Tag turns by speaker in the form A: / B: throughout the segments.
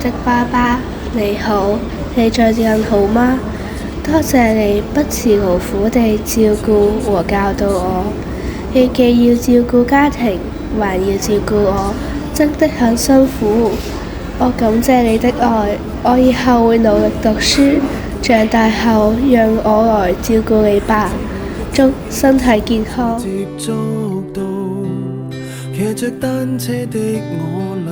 A: 的爸爸，你好，你最近好嗎？多謝你不辭勞苦地照顧和教導我，你既要照顧家庭，還要照顧我，真的很辛苦。我感謝你的愛，我以後會努力讀書，長大後讓我來照顧你吧。祝身體健康。
B: 接觸到騎着單車的我倆，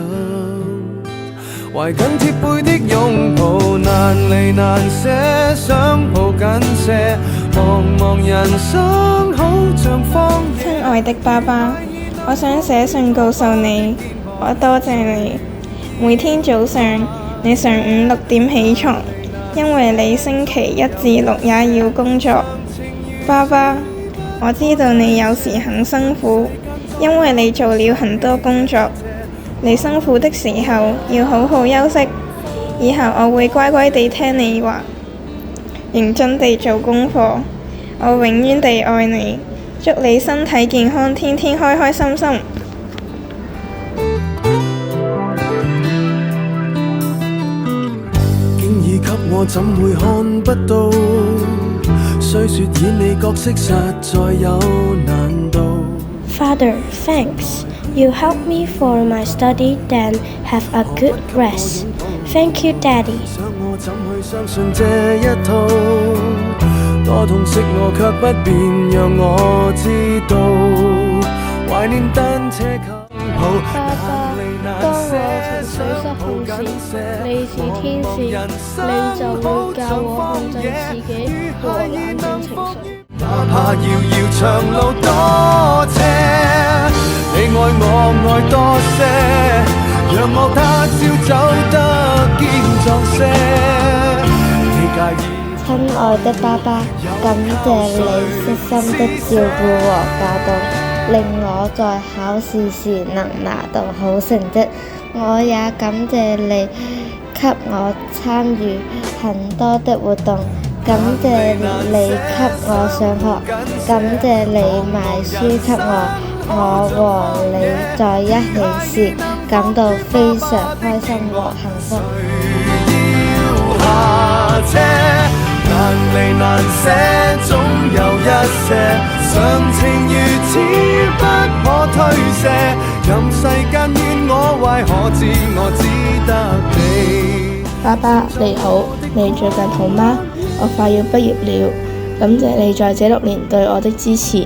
B: 懷緊貼背的擁抱，難離難捨，想抱緊些，茫茫人生好像荒野。
C: 親愛的爸爸，我想寫信告訴你，我多謝你。每天早上你上午6點起床，因為你星期1至6也要工作。爸爸，我知道你有時很辛苦，因為你做了很多工作。你辛苦的時候要好好休息，以後我會乖乖地聽你話，認真地做功課。我永遠地愛你，祝你身體健康，天天開開心心。
B: 經已給我怎會看不到？雖說演你角色實在有難度。
A: Father, thanks. You help me for my study, then have a good rest. Thank you, Daddy.
B: 想我怎去相信這一套？多痛惜我卻不便讓我知道。懷念單車給抱，難離難捨，想抱緊些。
A: 你是天使，你就會教我控制自己和冷靜情緒。
B: 哪怕遙遙長路多斜，你愛我愛多些，讓我他朝走得堅壯些。你介意？
D: 親愛的爸爸，感謝你悉心的照顧和教導，令我在考試時能拿到好成績。我也感謝你給我參與很多的活動，感謝你給我上學，感謝你買書給我和你在一起時感到非常開心和幸福。
B: 難離難捨，總有一些常情如此不可推卸，任世間怨我壞，可知我只得你。
A: 爸爸你好，你最近好嗎？我快要畢業了，感謝你在這6年對我的支持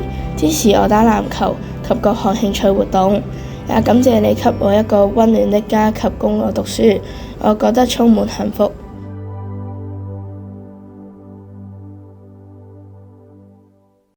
A: 我打籃球及各項興趣活動，也感謝你給我一個溫暖的家及供我讀書，我覺得充滿幸福。